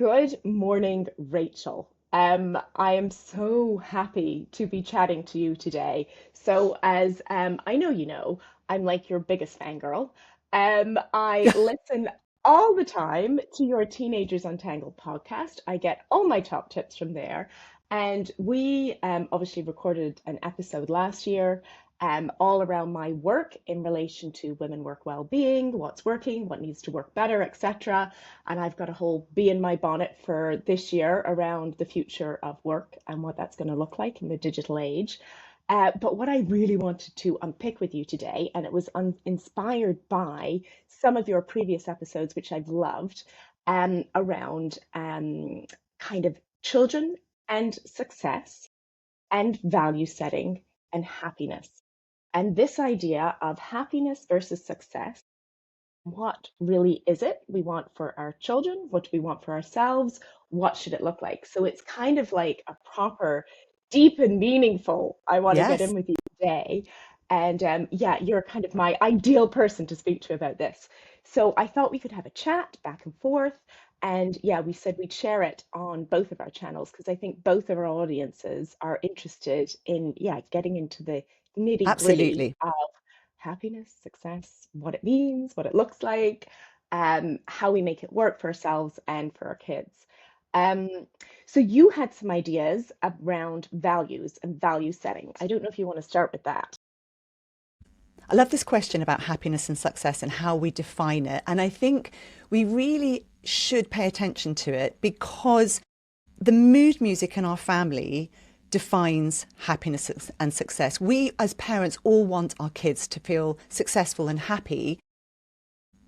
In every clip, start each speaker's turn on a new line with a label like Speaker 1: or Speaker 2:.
Speaker 1: Good morning, Rachel. I am so happy to be chatting to you today. So, as I know you know, I'm like your biggest fangirl. I listen all the time to your Teenagers Untangled podcast. I get all my top tips from there. And we obviously recorded an episode last year all around my work in relation to women work well-being, what's working, what needs to work better, etc. And I've got a whole bee in my bonnet for this year around the future of work and what that's going to look like in the digital age. But what I really wanted to unpick with you today, and it was inspired by some of your previous episodes, which I've loved, around kind of children and success and value setting and happiness. And this idea of happiness versus success, what really is it we want for our children? What do we want for ourselves? What should it look like? So it's kind of like a proper, deep and meaningful, I want to get in
Speaker 2: Yes.
Speaker 1: with you today. And yeah, you're kind of my ideal person to speak to about this. So I thought we could have a chat back and forth. And yeah, we said we'd share it on both of our channels because I think both of our audiences are interested in, yeah, getting into the nitty gritty
Speaker 2: Absolutely.
Speaker 1: of happiness, success, what it means, what it looks like, how we make it work for ourselves and for our kids. Um, so you had some ideas around values and value setting. I don't know if you want to start with that.
Speaker 2: I love this question about happiness and success and how we define it. And I think we really should pay attention to it because the mood music in our family defines happiness and success. We as parents all want our kids to feel successful and happy,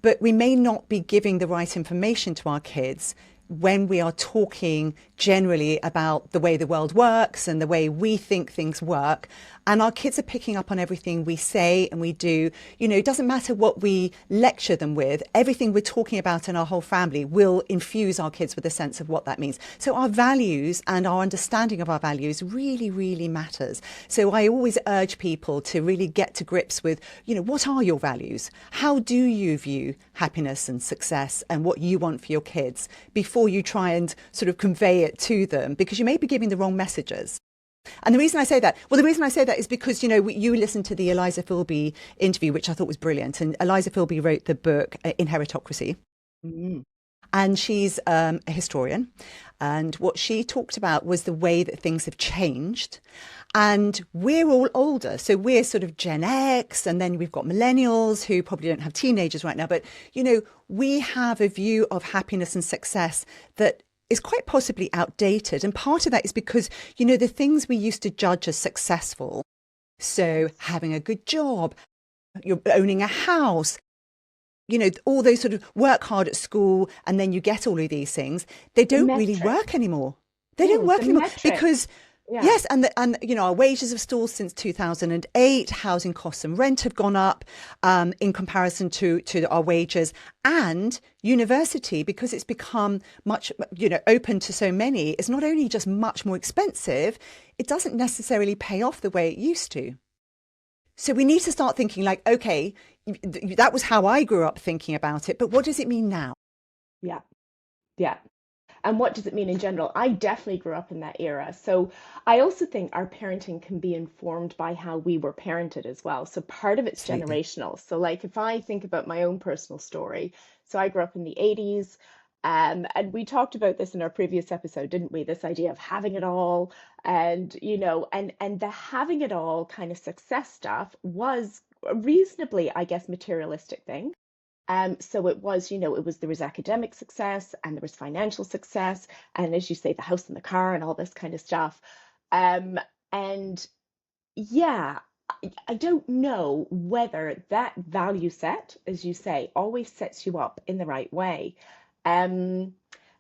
Speaker 2: but we may not be giving the right information to our kids when we are talking generally about the way the world works and the way we think things work. And our kids are picking up on everything we say and we do. You know, it doesn't matter what we lecture them with, everything we're talking about in our whole family will infuse our kids with a sense of what that means. So our values and our understanding of our values really, really matters. So I always urge people to really get to grips with, you know, what are your values? How do you view happiness and success and what you want for your kids before you try and sort of convey it to them, because you may be giving the wrong messages. And the reason I say that, well, the reason I say that is because, you know, you listened to the Eliza Philby interview, which I thought was brilliant. And Eliza Philby wrote the book Inheritocracy.
Speaker 1: Mm,
Speaker 2: And she's a historian. And what she talked about was the way that things have changed. And we're all older. So we're sort of Gen X. And then we've got millennials who probably don't have teenagers right now. But, you know, we have a view of happiness and success that is quite possibly outdated. And part of that is because, you know, the things we used to judge as successful, so
Speaker 1: yes.
Speaker 2: having a good job, you're owning a house, you know, all those sort of work hard at school and then you get all of these things, they
Speaker 1: The
Speaker 2: don't really
Speaker 1: metric.
Speaker 2: work anymore. They don't work
Speaker 1: The
Speaker 2: anymore
Speaker 1: metric.
Speaker 2: because
Speaker 1: Yeah.
Speaker 2: yes, and you know our wages have stalled since 2008. Housing costs and rent have gone up in comparison to our wages, and university, because it's become much, you know, open to so many, is not only just much more expensive, it doesn't necessarily pay off the way it used to. So we need to start thinking like, okay, that was how I grew up thinking about it, but what does it mean now?
Speaker 1: Yeah. Yeah. And what does it mean in general? I definitely grew up in that era. So I also think our parenting can be informed by how we were parented as well. So part of it's
Speaker 2: Absolutely.
Speaker 1: generational. So, like, if I think about my own personal story, so I grew up in the 80s. And we talked about this in our previous episode, didn't we? This idea of having it all and, you know, and the having it all kind of success stuff was a reasonably, I guess, materialistic thing. So it was, you know, there was academic success and there was financial success, and as you say, the house and the car and all this kind of stuff. Um, and yeah, I don't know whether that value set, as you say, always sets you up in the right way. Um,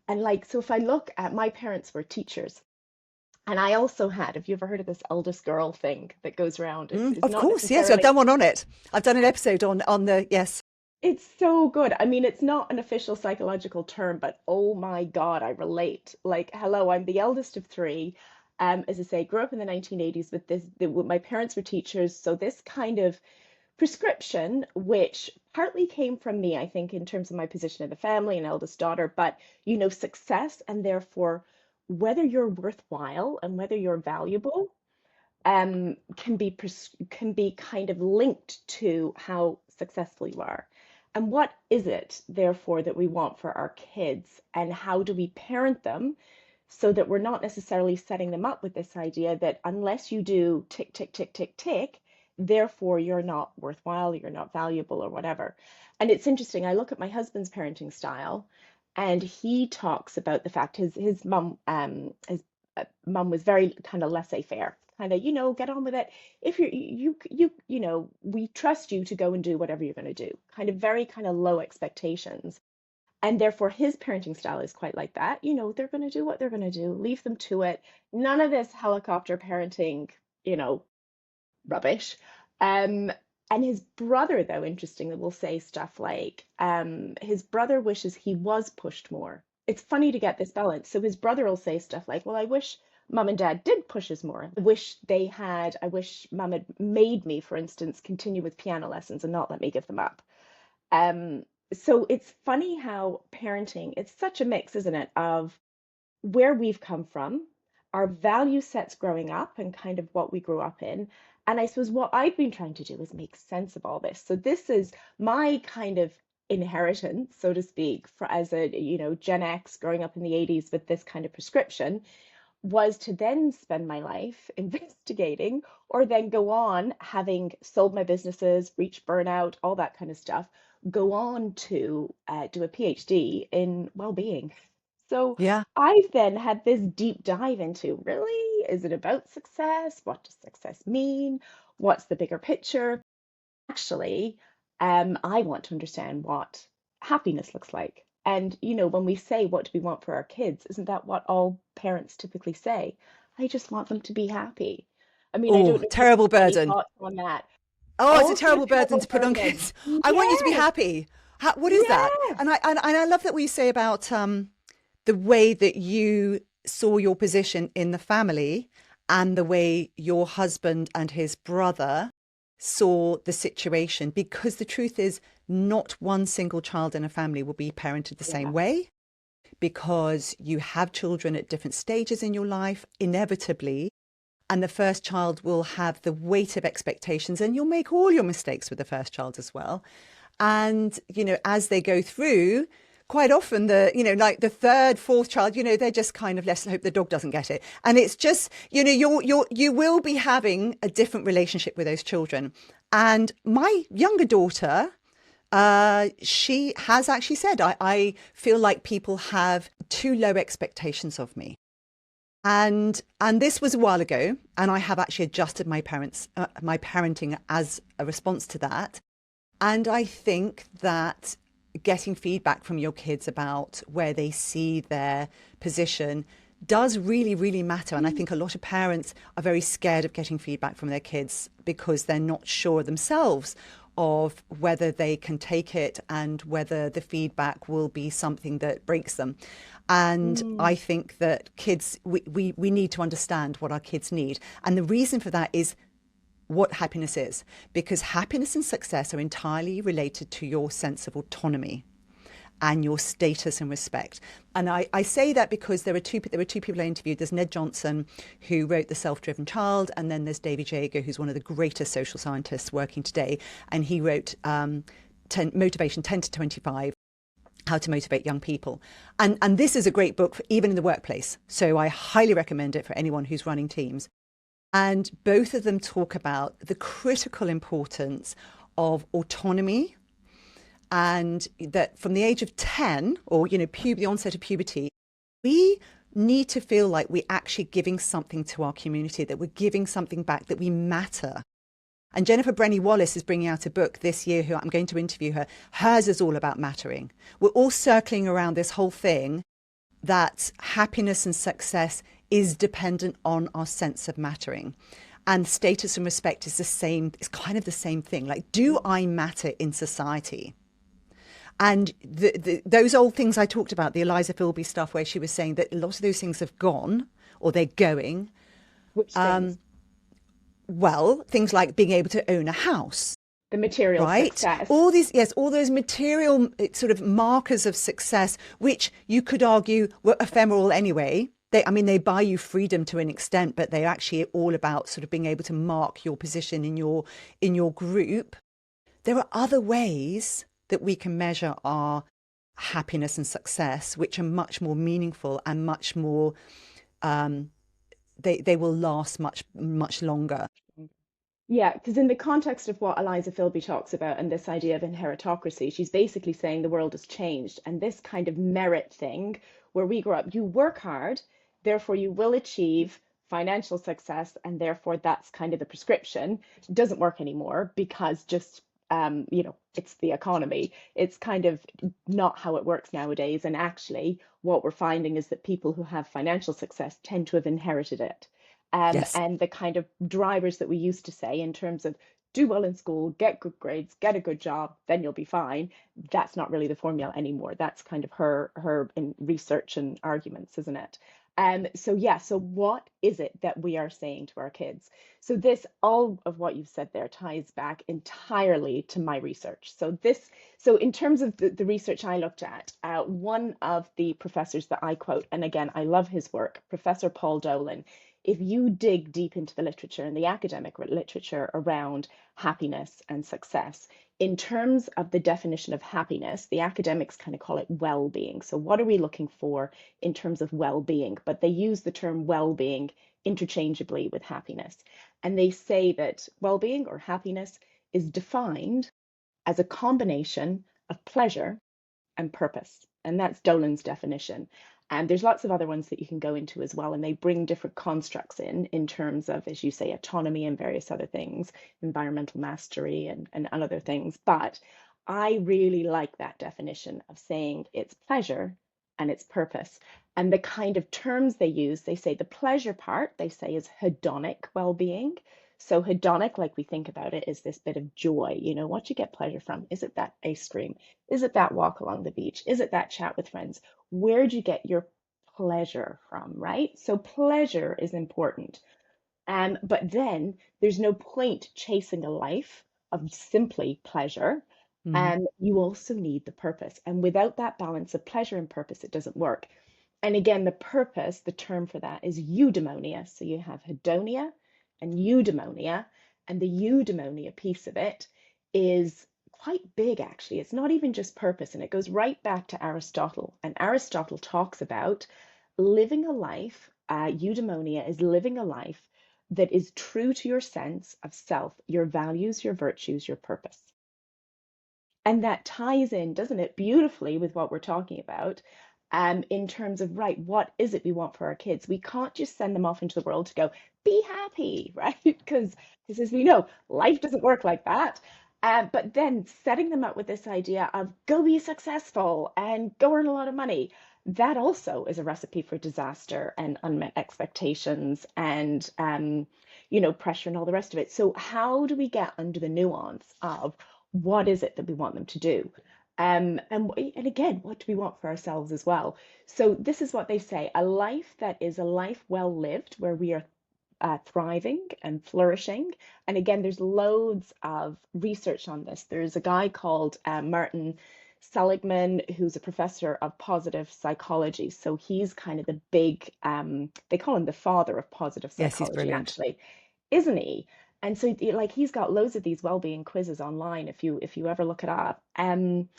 Speaker 1: and like, so if I look at my parents were teachers, and I also had, have you ever heard of this eldest girl thing that goes around? It's
Speaker 2: Of
Speaker 1: not
Speaker 2: course, yes, I've
Speaker 1: necessarily.
Speaker 2: done one on it. I've done an episode on the yes.
Speaker 1: It's so good. I mean, it's not an official psychological term, but oh my God, I relate. Like, hello, I'm the eldest of three. As I say, grew up in the 1980s with my parents were teachers, so this kind of prescription, which partly came from me, I think, in terms of my position in the family and eldest daughter, but success and therefore whether you're worthwhile and whether you're valuable can be kind of linked to how successful you are. And what is it, therefore, that we want for our kids, and how do we parent them so that we're not necessarily setting them up with this idea that unless you do tick, tick, tick, tick, tick, therefore you're not worthwhile, you're not valuable, or whatever. And it's interesting, I look at my husband's parenting style, and he talks about the fact his mum was very kind of laissez-faire, kind of, get on with it. If we trust you to go and do whatever you're going to do, kind of very kind of low expectations. And therefore, his parenting style is quite like that. They're going to do what they're going to do, leave them to it. None of this helicopter parenting, you know, rubbish. Um, and his brother, though, interestingly, will say stuff like, his brother wishes he was pushed more. It's funny to get this balance. So his brother will say stuff like, well, I wish mum and dad did push us more. I wish mum had made me, for instance, continue with piano lessons and not let me give them up. Um, so it's funny how parenting, it's such a mix, isn't it, of where we've come from, our value sets growing up and kind of what we grew up in. And I suppose what I've been trying to do is make sense of all this. So this is my kind of inheritance, so to speak, for as a, Gen X growing up in the 80s with this kind of prescription, was to then spend my life investigating, or then go on, having sold my businesses, reached burnout, all that kind of stuff, go on to do a PhD in well-being. So
Speaker 2: Yeah.
Speaker 1: I've then had this deep dive into, really, is it about success? What does success mean? What's the bigger picture? Actually, I want to understand what happiness looks like. And, when we say, what do we want for our kids? Isn't that what all parents typically say? I just want them to be happy. I mean, I
Speaker 2: Oh,
Speaker 1: don't know if you
Speaker 2: terrible
Speaker 1: have any
Speaker 2: burden.
Speaker 1: thoughts on that.
Speaker 2: Oh, it's a
Speaker 1: Also a
Speaker 2: terrible burden
Speaker 1: terrible
Speaker 2: to put on
Speaker 1: burden.
Speaker 2: kids. I want you to be
Speaker 1: Yes,
Speaker 2: happy. What is that?
Speaker 1: yes.
Speaker 2: And I love that what you say about the way that you saw your position in the family and the way your husband and his brother saw the situation. Because the truth is, not one single child in a family will be parented the same
Speaker 1: Yeah.
Speaker 2: way, because you have children at different stages in your life, inevitably. And the first child will have the weight of expectations, and you'll make all your mistakes with the first child as well. And, as they go through, quite often like the third, fourth child, they're just kind of, let's hope the dog doesn't get it. And it's just, you will be having a different relationship with those children. And my younger daughter, she has actually said, I feel like people have too low expectations of me. And this was a while ago, and I have actually adjusted my parenting as a response to that. And I think that getting feedback from your kids about where they see their position does really, really matter. And I think a lot of parents are very scared of getting feedback from their kids because they're not sure themselves of whether they can take it and whether the feedback will be something that breaks them. And
Speaker 1: Mm,
Speaker 2: I think that kids, we need to understand what our kids need. And the reason for that is what happiness is, because happiness and success are entirely related to your sense of autonomy and your status and respect. And I say that because there were two people I interviewed. There's Ned Johnson, who wrote The Self-Driven Child, and then there's David Jager, who's one of the greatest social scientists working today. And he wrote Motivation 10 to 25, How to Motivate Young People. And this is a great book, even in the workplace. So I highly recommend it for anyone who's running teams. And both of them talk about the critical importance of autonomy, and that from the age of 10, or the onset of puberty, we need to feel like we're actually giving something to our community, that we're giving something back, that we matter. And Jennifer Brenny Wallace is bringing out a book this year, who I'm going to interview her. Hers is all about mattering. We're all circling around this whole thing that happiness and success is dependent on our sense of mattering. And status and respect is the same, it's kind of the same thing. Like, do I matter in society? And those old things I talked about, the Eliza Philby stuff, where she was saying that a lot of those things have gone, or they're going.
Speaker 1: which things?
Speaker 2: Well, things like being able to own a house.
Speaker 1: The material
Speaker 2: right?
Speaker 1: success.
Speaker 2: All these, yes, all those material sort of markers of success, which you could argue were ephemeral anyway. I mean, they buy you freedom to an extent, but they're actually all about sort of being able to mark your position in your group. There are other ways that we can measure our happiness and success, which are much more meaningful and much more. Um, they will last much longer.
Speaker 1: Yeah, because in the context of what Eliza Philby talks about and this idea of inheritocracy, she's basically saying the world has changed. And this kind of merit thing, where we grow up, you work hard, therefore you will achieve financial success, and therefore that's kind of the prescription, doesn't work anymore because just it's the economy. It's kind of not how it works nowadays. And actually, what we're finding is that people who have financial success tend to have inherited it.
Speaker 2: Yes.
Speaker 1: And the kind of drivers that we used to say in terms of do well in school, get good grades, get a good job, then you'll be fine. That's not really the formula anymore. That's kind of her in research and arguments, isn't it? So yeah, so what is it that we are saying to our kids? So this, all of what you've said there ties back entirely to my research. So in terms of the research I looked at, one of the professors that I quote, and again, I love his work, Professor Paul Dolan, if you dig deep into the literature and the academic literature around happiness and success, in terms of the definition of happiness, the academics kind of call it well-being. So what are we looking for in terms of well-being? But they use the term well-being interchangeably with happiness. And they say that well-being or happiness is defined as a combination of pleasure and purpose. And that's Dolan's definition. And there's lots of other ones that you can go into as well. And they bring different constructs in terms of, as you say, autonomy and various other things, environmental mastery and other things. But I really like that definition of saying it's pleasure and it's purpose. And the kind of terms they use, they say the pleasure part, they say is hedonic well-being. So hedonic, like we think about it, is this bit of joy. What you get pleasure from. Is it that ice cream? Is it that walk along the beach? Is it that chat with friends? Where'd you get your pleasure from, right? So pleasure is important. But then there's no point chasing a life of simply pleasure.
Speaker 2: Mhm.
Speaker 1: You also need the purpose. And without that balance of pleasure and purpose, it doesn't work. And again, the purpose, the term for that is eudaimonia. So you have hedonia and eudaimonia. And the eudaimonia piece of it is quite big, actually. It's not even just purpose. And it goes right back to Aristotle. And Aristotle talks about living a life, eudaimonia is living a life that is true to your sense of self, your values, your virtues, your purpose. And that ties in, doesn't it, beautifully with what we're talking about, in terms of, right, what is it we want for our kids? We can't just send them off into the world to go, be happy, right? Because as we know, life doesn't work like that. But then setting them up with this idea of go be successful and go earn a lot of money, that also is a recipe for disaster and unmet expectations and, pressure and all the rest of it. So how do we get under the nuance of what is it that we want them to do? And again, what do we want for ourselves as well? So this is what they say: a life that is a life well lived, where we are thriving and flourishing. And again, there's loads of research on this. There's a guy called Martin Seligman, who's a professor of positive psychology. So he's kind of the big, they call him the father of positive
Speaker 2: Yes, he's
Speaker 1: psychology,
Speaker 2: brilliant.
Speaker 1: actually, isn't he? And so like he's got loads of these well-being quizzes online if you ever look it up. And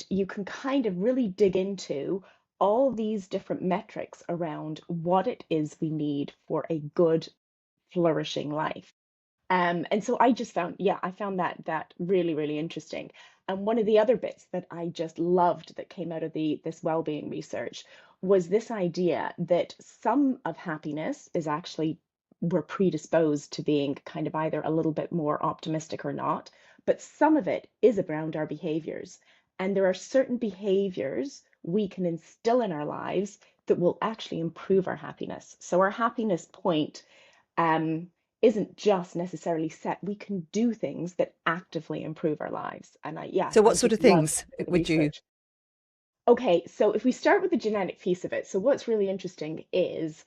Speaker 1: you can kind of really dig into all these different metrics around what it is we need for a good, flourishing life. And so I just found, yeah, I found that really, really interesting. And one of the other bits that I just loved that came out of this well-being research was this idea that some of happiness is actually we're predisposed to being kind of either a little bit more optimistic or not, but some of it is around our behaviors. And there are certain behaviors we can instill in our lives that will actually improve our happiness. So our happiness point um, isn't just necessarily set. We can do things that actively improve our lives. And
Speaker 2: So,
Speaker 1: I
Speaker 2: what sort
Speaker 1: just
Speaker 2: of
Speaker 1: love
Speaker 2: things
Speaker 1: the
Speaker 2: would you?
Speaker 1: research. Okay, so if we start with the genetic piece of it, so what's really interesting is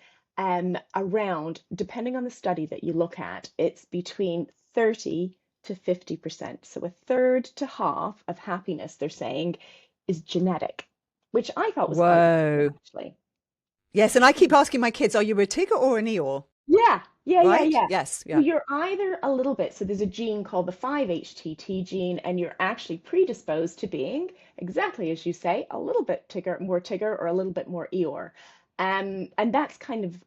Speaker 1: around, depending on the study that you look at, it's between 30 to 50%. So a third to half of happiness, they're saying, is genetic, which I thought was quite interesting,
Speaker 2: Whoa.
Speaker 1: actually.
Speaker 2: Yes, and I keep asking my kids, are you a Tigger or an Eeyore?
Speaker 1: Yeah, yeah, yeah,
Speaker 2: Right?
Speaker 1: yeah.
Speaker 2: Yes,
Speaker 1: So
Speaker 2: yeah.
Speaker 1: you're either a little bit, so there's a gene called the 5-HTT gene, and you're actually predisposed to being, exactly as you say, a little bit Tigger, or a little bit more Eeyore. And that's kind of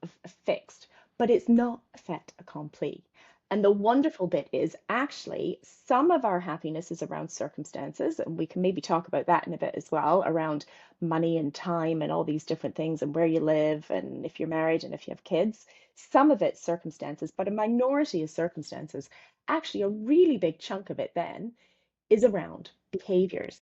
Speaker 1: fixed, but it's not a fait accompli. And the wonderful bit is actually some of our happiness is around circumstances, and we can maybe talk about that in a bit as well, around money and time and all these different things, and where you live, and if you're married and if you have kids. Some of it's circumstances, but a minority of circumstances. Actually, a really big chunk of it then is around behaviors.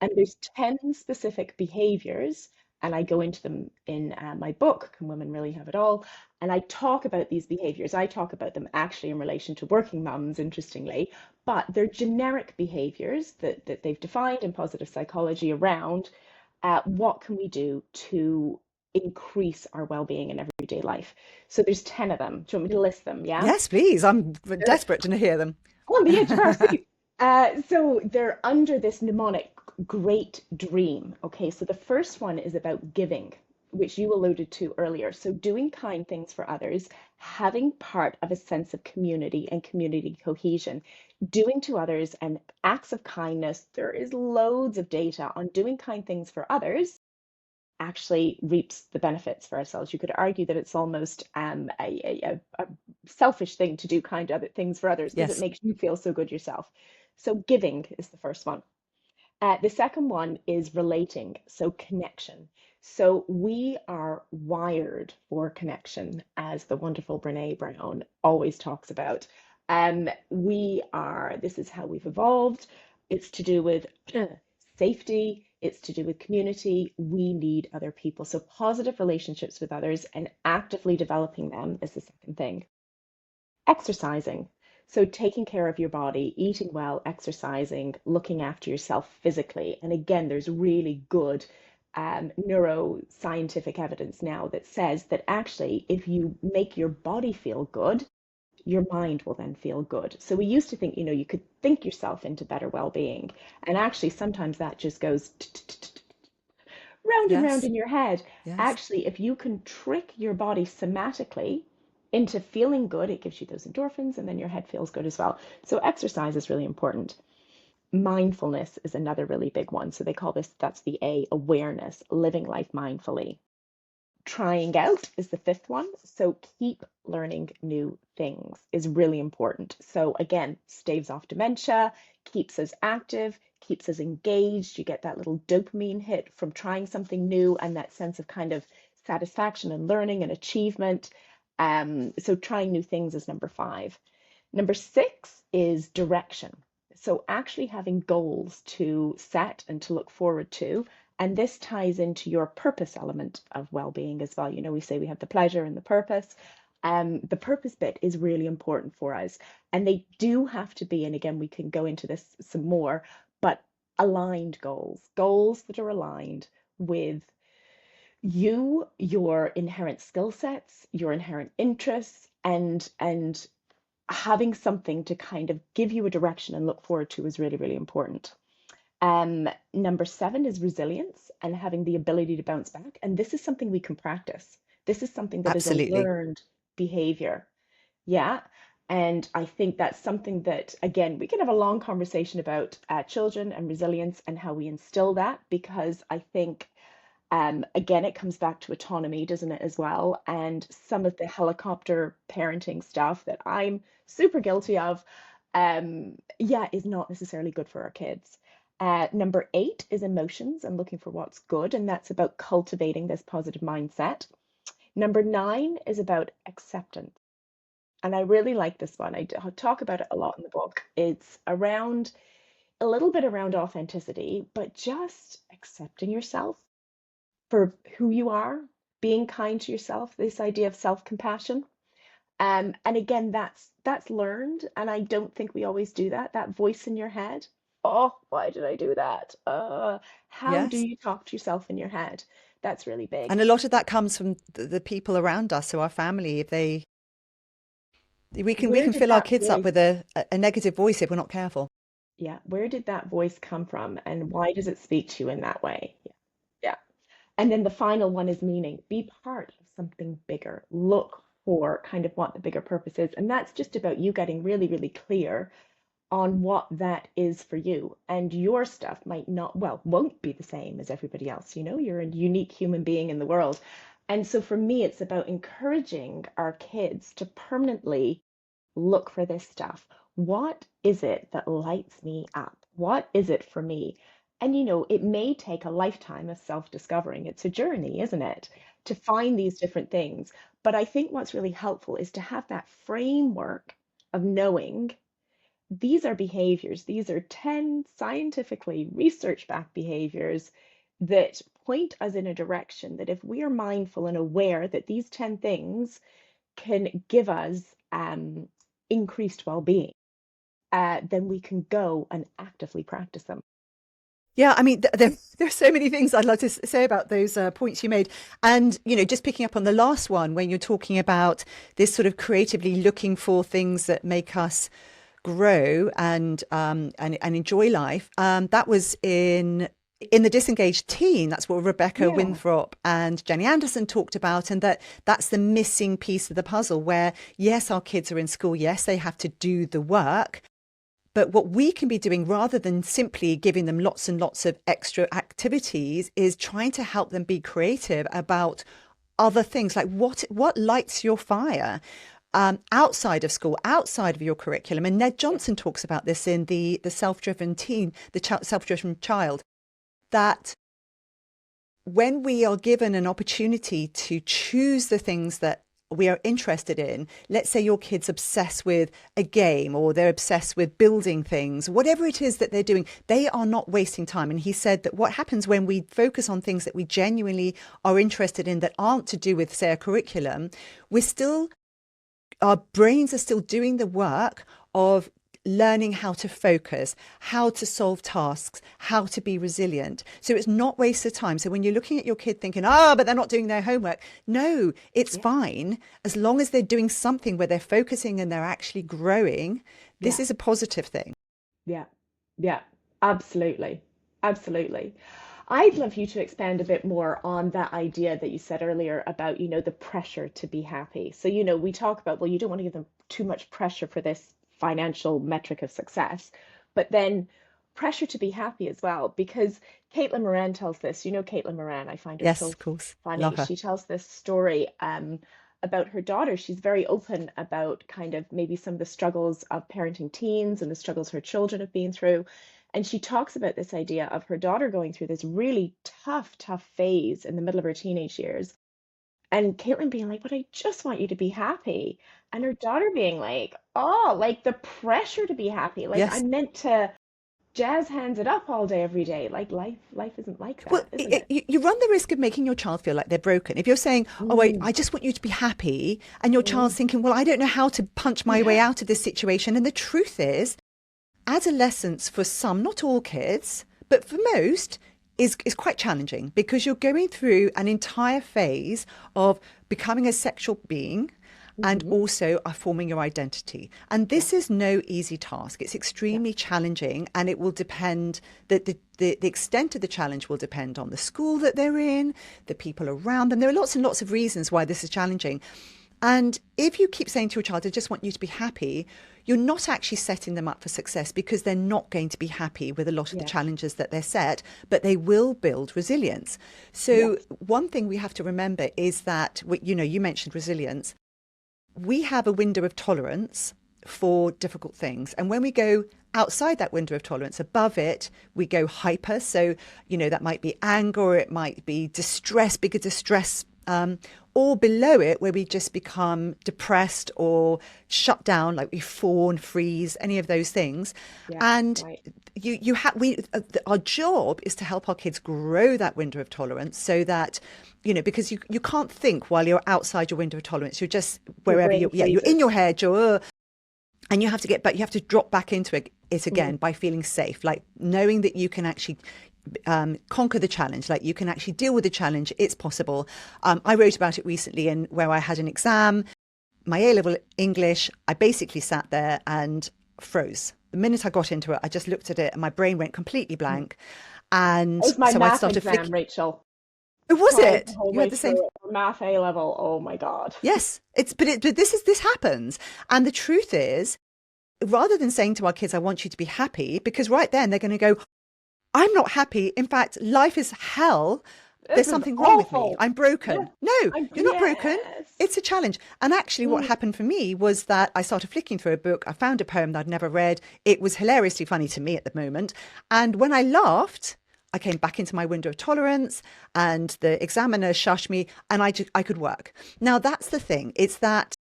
Speaker 1: And there's 10 specific behaviors, and I go into them in my book, Can Women Really Have It All? And I talk about these behaviors. I talk about them actually in relation to working mums, interestingly, but they're generic behaviors that they've defined in positive psychology around what can we do to increase our well-being in everyday life. So there's 10 of them. Do you want me to list them? Yeah.
Speaker 2: Yes, please. I'm
Speaker 1: Sure.
Speaker 2: desperate to hear them.
Speaker 1: On the edge of our seat. So they're under this mnemonic great dream. Okay, so the first one is about giving, which you alluded to earlier. So doing kind things for others, having part of a sense of community and community cohesion, doing to others and acts of kindness. There is loads of data on doing kind things for others actually reaps the benefits for ourselves. You could argue that it's almost a selfish thing to do kind other things for others because it
Speaker 2: Yes.
Speaker 1: makes you feel so good yourself. So giving is the first one. The second one is relating, so connection. So we are wired for connection, as the wonderful Brene Brown always talks about. This is how we've evolved. It's to do with safety, it's to do with community. We need other people. So positive relationships with others and actively developing them is the second thing. Exercising. So taking care of your body, eating well, exercising, looking after yourself physically. And again, there's really good neuroscientific evidence now that says that actually, if you make your body feel good, your mind will then feel good. So we used to think, you could think yourself into better well-being. And actually, sometimes that just goes round and round
Speaker 2: Yes.
Speaker 1: in your head.
Speaker 2: Yes.
Speaker 1: Actually, if you can trick your body somatically into feeling good, it gives you those endorphins and then your head feels good as well. So exercise is really important. Mindfulness is another really big one. So they call this, that's the A, awareness, living life mindfully. Trying out is the fifth one. So keep learning new things is really important. So again, staves off dementia, keeps us active, keeps us engaged. You get that little dopamine hit from trying something new and that sense of kind of satisfaction and learning and achievement. So trying new things is number five. Number six is direction. So actually having goals to set and to look forward to. And this ties into your purpose element of well-being as well. We say we have the pleasure and the purpose. The purpose bit is really important for us. And they do have to be, and again, we can go into this some more, but aligned goals that are aligned with you, your inherent skill sets, your inherent interests, and having something to kind of give you a direction and look forward to is really, really important. Number seven is resilience and having the ability to bounce back. And this is something we can practice. This is something that is a
Speaker 2: Absolutely.
Speaker 1: learned behavior. Yeah. And I think that's something that, again, we can have a long conversation about children and resilience and how we instill that, because I think again, it comes back to autonomy, doesn't it, as well? And some of the helicopter parenting stuff that I'm super guilty of, yeah, is not necessarily good for our kids. Number eight is emotions and looking for what's good, and that's about cultivating this positive mindset. Number nine is about acceptance. And I really like this one. Talk about it a lot in the book. It's around a little bit around authenticity, but just accepting yourself for who you are, being kind to yourself, this idea of self-compassion. And again, that's learned, and I don't think we always do that. That voice in your head. Oh, why did I do that? How do
Speaker 2: Yes.
Speaker 1: you talk to yourself in your head? That's really big.
Speaker 2: And a lot of that comes from the people around us, so our family, if they We can
Speaker 1: Where did
Speaker 2: fill our
Speaker 1: that
Speaker 2: kids up
Speaker 1: voice,
Speaker 2: with a negative voice if we're not careful.
Speaker 1: yeah, where did that voice come from and why does it speak to you in that way? Yeah. Yeah. And then the final one is meaning. Be part of something bigger. Look for kind of what the bigger purpose is. And that's just about you getting really, really clear on what that is for you. And your stuff might not, well, won't be the same as everybody else. You know, you're a unique human being in the world. And so for me, it's about encouraging our kids to permanently look for this stuff. What is it that lights me up? What is it for me? And it may take a lifetime of self-discovering. It's a journey, isn't it? To find these different things. But I think what's really helpful is to have that framework of knowing these are behaviors, these are 10 scientifically research-backed behaviors that point us in a direction that if we are mindful and aware that these 10 things can give us increased well-being, then we can go and actively practice them.
Speaker 2: Yeah, I mean, there are so many things I'd like to say about those points you made. And, just picking up on the last one, when you're talking about this sort of creatively looking for things that make us grow and enjoy life. That was in the disengaged teen. That's what Rebecca
Speaker 1: Yeah,
Speaker 2: Winthrop and Jenny Anderson talked about, and that's the missing piece of the puzzle. Where yes, our kids are in school. Yes, they have to do the work. But what we can be doing rather than simply giving them lots and lots of extra activities is trying to help them be creative about other things like what lights your fire outside of school, outside of your curriculum. And Ned
Speaker 1: yeah,
Speaker 2: Johnson talks about this in the self-driven teen, self-driven child, that when we are given an opportunity to choose the things that we are interested in, let's say your kid's obsessed with a game or they're obsessed with building things, whatever it is that they're doing, they are not wasting time. And he said that what happens when we focus on things that we genuinely are interested in that aren't to do with, say, a curriculum, our brains are still doing the work of learning how to focus, how to solve tasks, how to be resilient. So it's not wasted time. So when you're looking at your kid thinking, but they're not doing their homework. No, it's
Speaker 1: yeah,
Speaker 2: fine. As long as they're doing something where they're focusing and they're actually growing, this
Speaker 1: yeah,
Speaker 2: is a positive thing.
Speaker 1: yeah, yeah, absolutely. Absolutely. I'd love you to expand a bit more on that idea that you said earlier about, the pressure to be happy. So, we talk about, well, you don't want to give them too much pressure for this financial metric of success, but then pressure to be happy as well, because Caitlin Moran tells this, Caitlin Moran, I find her
Speaker 2: Yes,
Speaker 1: so
Speaker 2: of course.
Speaker 1: funny.
Speaker 2: Love her.
Speaker 1: She tells this story about her daughter. She's very open about kind of maybe some of the struggles of parenting teens and the struggles her children have been through. And she talks about this idea of her daughter going through this really tough, tough phase in the middle of her teenage years. And Caitlin being like, but I just want you to be happy. And her daughter being like, oh, like the pressure to be happy. Like
Speaker 2: Yes.
Speaker 1: I'm meant to jazz hands it up all day, every day. Like life isn't like
Speaker 2: Well,
Speaker 1: that, isn't it?
Speaker 2: you run the risk of making your child feel like they're broken. If you're saying, oh,
Speaker 1: Mm,
Speaker 2: I just want you to be happy, and your child's
Speaker 1: mm,
Speaker 2: thinking, well, I don't know how to punch my way
Speaker 1: yeah,
Speaker 2: out of this situation. And the truth is, adolescence for some, not all kids, but for most, is quite challenging because you're going through an entire phase of becoming a sexual being and
Speaker 1: hmm,
Speaker 2: also are forming your identity. And
Speaker 1: yeah,
Speaker 2: this is no easy task. It's
Speaker 1: yeah,
Speaker 2: extremely challenging, and it will depend that the extent of the challenge will depend on the school that they're in, the people around them. There are lots and lots of reasons why this is challenging. And if you keep saying to your child, I just want you to be happy, you're not actually setting them up for success because they're not going to be happy with a lot of the
Speaker 1: yeah,
Speaker 2: challenges that they're set, but they will build resilience.
Speaker 1: yeah,
Speaker 2: So, one thing we have to remember is that, you mentioned resilience. We have a window of tolerance for difficult things. And when we go outside that window of tolerance, above it, we go hyper. So, that might be anger, or it might be distress, bigger distress, or below it, where we just become depressed or shut down, like we fawn, freeze, any of those things.
Speaker 1: yeah,
Speaker 2: And
Speaker 1: right.
Speaker 2: our job is to help our kids grow that window of tolerance so that, because you can't think while you're outside your window of tolerance. You're just
Speaker 1: Your
Speaker 2: wherever
Speaker 1: brain
Speaker 2: you're in
Speaker 1: freezes.
Speaker 2: your head, and you have to you have to drop back into it again
Speaker 1: Mm,
Speaker 2: by feeling safe, like knowing that you can actually conquer the challenge, like you can actually deal with the challenge. It's possible. I wrote about it recently, and where I had an exam my A level English, I basically sat there and froze. The minute I got into it, I just looked at it and my brain went completely
Speaker 1: Mm.
Speaker 2: blank.
Speaker 1: It
Speaker 2: And
Speaker 1: was my
Speaker 2: so I
Speaker 1: math
Speaker 2: started
Speaker 1: exam,
Speaker 2: flicking.
Speaker 1: Rachel.
Speaker 2: Oh, was
Speaker 1: Cried the
Speaker 2: it?
Speaker 1: whole
Speaker 2: You
Speaker 1: way
Speaker 2: had the same.
Speaker 1: through it for math A level. Oh my God.
Speaker 2: Yes, but this happens. And the truth is, rather than saying to our kids, I want you to be happy, because right then they're going to go, I'm not happy. In fact, life is hell.
Speaker 1: This
Speaker 2: There's
Speaker 1: is
Speaker 2: something wrong with me.
Speaker 1: awful.
Speaker 2: I'm
Speaker 1: Yeah.
Speaker 2: broken. No, you're not broken.
Speaker 1: Yes.
Speaker 2: It's a challenge. And actually, what
Speaker 1: Mm.
Speaker 2: happened for me was that I started flicking through a book. I found a poem that I'd never read. It was hilariously funny to me at the moment. And when I laughed, I came back into my window of tolerance and the examiner shushed me and I could work. Now, that's the thing. It's that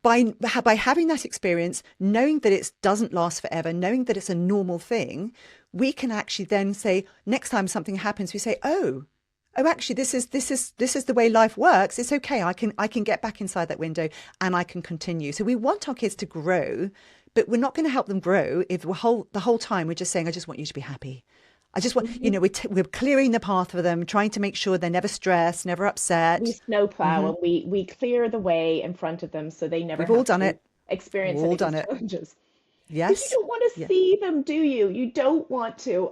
Speaker 2: by having that experience, knowing that it doesn't last forever, knowing that it's a normal thing, we can actually then say, next time something happens, we say, oh, actually, this is the way life works. It's okay. I can get back inside that window and I can continue. So we want our kids to grow, but we're not going to help them grow if the whole time we're just saying, I just want you to be happy. I just want,
Speaker 1: Mhm.
Speaker 2: we're clearing the path for them, trying to make sure they're never stressed, never
Speaker 1: We
Speaker 2: upset.
Speaker 1: snowplow
Speaker 2: Hmm.
Speaker 1: and we clear the way in front of them so they never
Speaker 2: We've all
Speaker 1: have
Speaker 2: done
Speaker 1: to
Speaker 2: it. We've
Speaker 1: experience any
Speaker 2: all
Speaker 1: of these
Speaker 2: done it.
Speaker 1: challenges. Because you
Speaker 2: Yes.
Speaker 1: don't want to
Speaker 2: Yeah.
Speaker 1: see them, do you? You don't want to.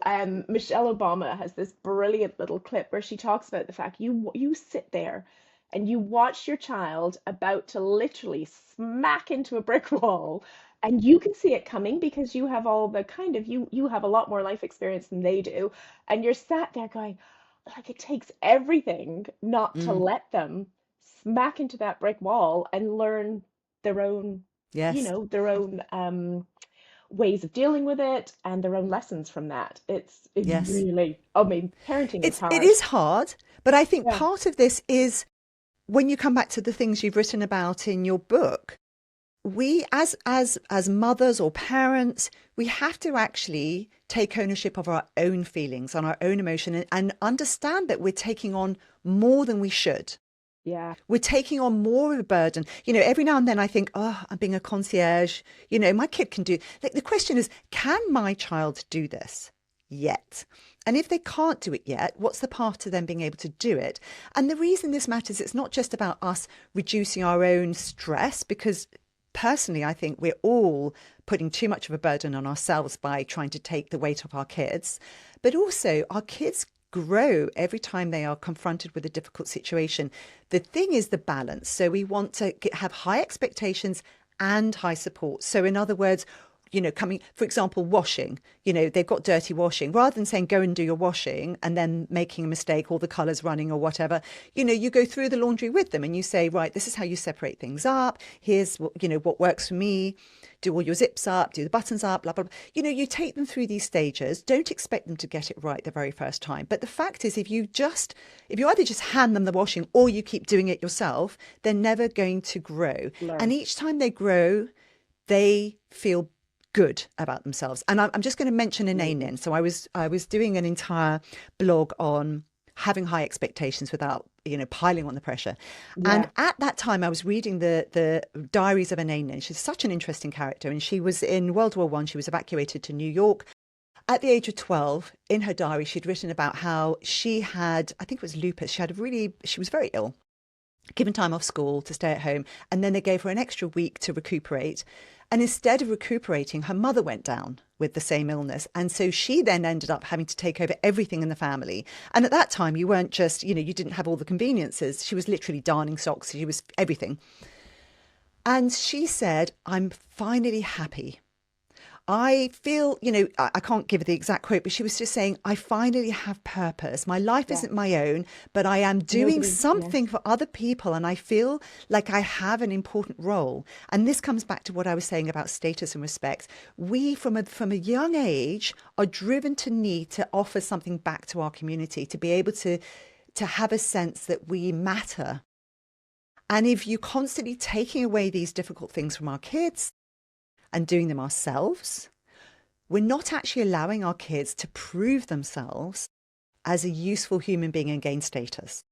Speaker 1: Michelle Obama has this brilliant little clip where she talks about the fact you sit there and you watch your child about to literally smack into a brick wall, and you can see it coming because you have all the kind of you have a lot more life experience than they do, and you're sat there going, like it takes everything not to
Speaker 2: Mm,
Speaker 1: let them smack into that brick wall and learn their own,
Speaker 2: yes.
Speaker 1: their own ways of dealing with it and their own lessons from that. It's
Speaker 2: Yes.
Speaker 1: really, I mean, parenting is
Speaker 2: It
Speaker 1: hard.
Speaker 2: is hard, but I think
Speaker 1: Yeah.
Speaker 2: part of this is when you come back to the things you've written about in your book, we as mothers or parents, we have to actually take ownership of our own feelings and our own emotion and understand that we're taking on more than we should.
Speaker 1: Yeah.
Speaker 2: We're taking on more of a burden. Every now and then I think, oh, I'm being a concierge. My kid can do. Like, the question is, can my child do this yet? And if they can't do it yet, what's the path to them being able to do it? And the reason this matters, it's not just about us reducing our own stress, because personally, I think we're all putting too much of a burden on ourselves by trying to take the weight off our kids, but also our kids grow every time they are confronted with a difficult situation. The thing is the balance. So we want to have high expectations and high support. So in other words, coming, for example, washing, they've got dirty washing. Rather than saying, go and do your washing and then making a mistake, all the colours running or whatever, you go through the laundry with them and you say, right, this is how you separate things up. Here's what works for me. Do all your zips up, do the buttons up, blah, blah, blah. You take them through these stages. Don't expect them to get it right the very first time. But the fact is, if you either just hand them the washing or you keep doing it yourself, they're never going to grow. And
Speaker 1: Learn.
Speaker 2: each time they grow, they feel good about themselves. And I'm just going to mention a name
Speaker 1: Amazing.
Speaker 2: then. So I was doing an entire blog on having high expectations without piling on the pressure. And
Speaker 1: Yeah.
Speaker 2: at that time I was reading the diaries of Ananin. She's such an interesting character, and she was in World War I. She was evacuated to New York at the age of 12. In her diary she'd written about how she had, I think it was lupus. She was very ill, given time off school to stay at home, and then they gave her an extra week to recuperate. And instead of recuperating, her mother went down with the same illness. And so she then ended up having to take over everything in the family. And at that time, you weren't just, you didn't have all the conveniences. She was literally darning socks. She was everything. And she said, I'm finally happy. I feel, I can't give the exact quote, but she was just saying, I finally have purpose. My life
Speaker 1: Yeah.
Speaker 2: isn't my own, but I am doing
Speaker 1: Nobody, yeah.
Speaker 2: something for other people. And I feel like I have an important role. And this comes back to what I was saying about status and respect. We, from a young age, are driven to need to offer something back to our community, to be able to have a sense that we matter. And if you're constantly taking away these difficult things from our kids and doing them ourselves, we're not actually allowing our kids to prove themselves as a useful human being and gain status.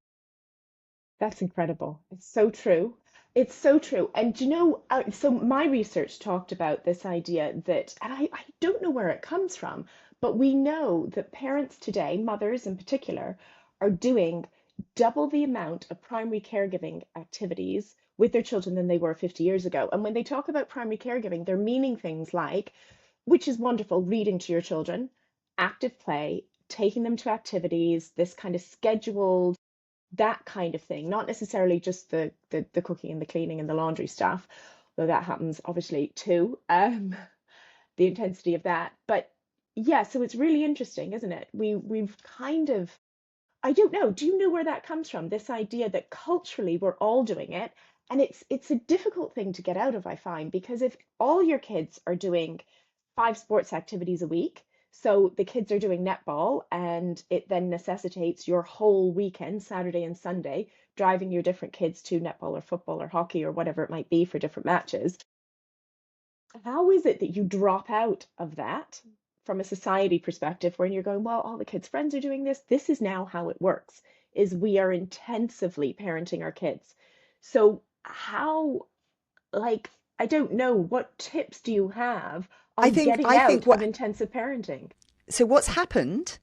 Speaker 1: That's incredible. It's so true. It's so true. And so my research talked about this idea that, and I don't know where it comes from, but we know that parents today, mothers in particular, are doing double the amount of primary caregiving activities with their children than they were 50 years ago. And when they talk about primary caregiving, they're meaning things like, which is wonderful, reading to your children, active play, taking them to activities, this kind of scheduled, that kind of thing, not necessarily just the cooking and the cleaning and the laundry stuff, though that happens obviously too, the intensity of that. But yeah, so it's really interesting, isn't it? We've kind of, I don't know. Do you know where that comes from? This idea that culturally we're all doing it, and it's a difficult thing to get out of, I find, because if all your kids are doing 5 sports activities a week, so the kids are doing netball, and it then necessitates your whole weekend, Saturday and Sunday, driving your different kids to netball or football or hockey or whatever it might be for different matches. How is it that you drop out of that from a society perspective when you're going, well, all the kids' friends are doing this. This is now how it works, is we are intensively parenting our kids. So how, like, I don't know, what tips do you have
Speaker 2: I
Speaker 1: on
Speaker 2: think
Speaker 1: getting
Speaker 2: I think
Speaker 1: out of
Speaker 2: what
Speaker 1: intensive parenting?
Speaker 2: so what's happened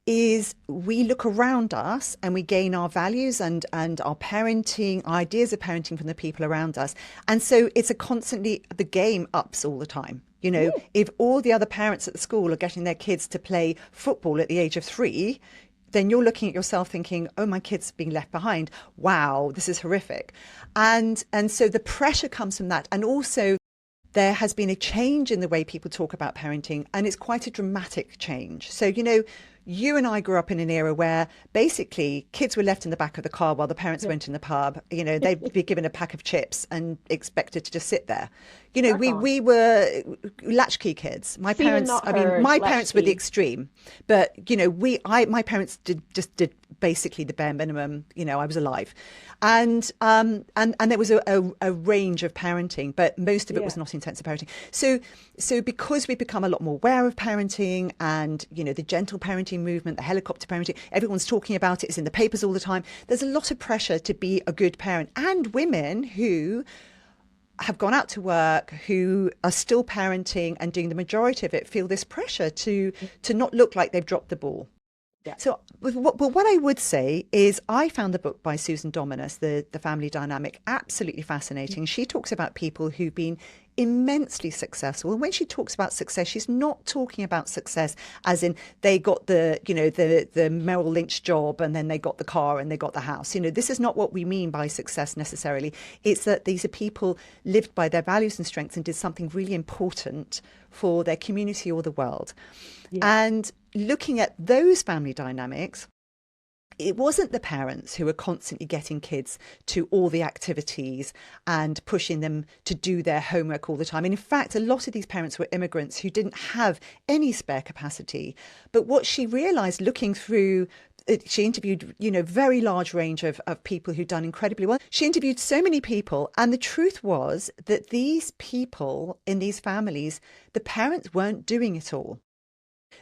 Speaker 2: is we look around us and we gain our values and our parenting ideas of parenting from the people around us. And so it's a constantly, the game ups all the time. You know,
Speaker 1: Mm,
Speaker 2: if all the other parents at the school are getting their kids to play football at the age of 3, then you're looking at yourself thinking, oh, my kid's being left behind. Wow, this is horrific. And so the pressure comes from that. And also there has been a change in the way people talk about parenting, and it's quite a dramatic change. So, you know, you and I grew up in an era where basically kids were left in the back of the car while the parents
Speaker 1: yeah.
Speaker 2: went in the pub. You know, they'd be given a pack of chips and expected to just sit there. You know,
Speaker 1: Crack
Speaker 2: we
Speaker 1: on.
Speaker 2: we were latchkey kids. My
Speaker 1: Seen and
Speaker 2: parents,
Speaker 1: not
Speaker 2: I mean,
Speaker 1: heard,
Speaker 2: my parents were the
Speaker 1: latchkey.
Speaker 2: extreme, but you know, my parents did basically the bare minimum. You know, I was alive, and there was a range of parenting, but most of it
Speaker 1: Yeah.
Speaker 2: was not intensive parenting. So because we've become a lot more aware of parenting, and you know, the gentle parenting movement, the helicopter parenting, everyone's talking about it. It's in the papers all the time. There's a lot of pressure to be a good parent, and women who have gone out to work, who are still parenting and doing the majority of it, feel this pressure to not look like they've dropped the ball.
Speaker 1: Yeah.
Speaker 2: So, what I would say is, I found the book by Susan Dominus, the Family Dynamic, absolutely fascinating. She talks about people who've been immensely successful, and when she talks about success, she's not talking about success as in they got the Merrill Lynch job and then they got the car and they got the house. You know, this is not what we mean by success necessarily. It's that these are people lived by their values and strengths and did something really important for their community or the world.
Speaker 1: Yeah.
Speaker 2: And looking at those family dynamics, it wasn't the parents who were constantly getting kids to all the activities and pushing them to do their homework all the time. And in fact, a lot of these parents were immigrants who didn't have any spare capacity. But what she realized looking through, she interviewed, you know, very large range of people who'd done incredibly well. She interviewed so many people. And the truth was that these people in these families, the parents weren't doing it all.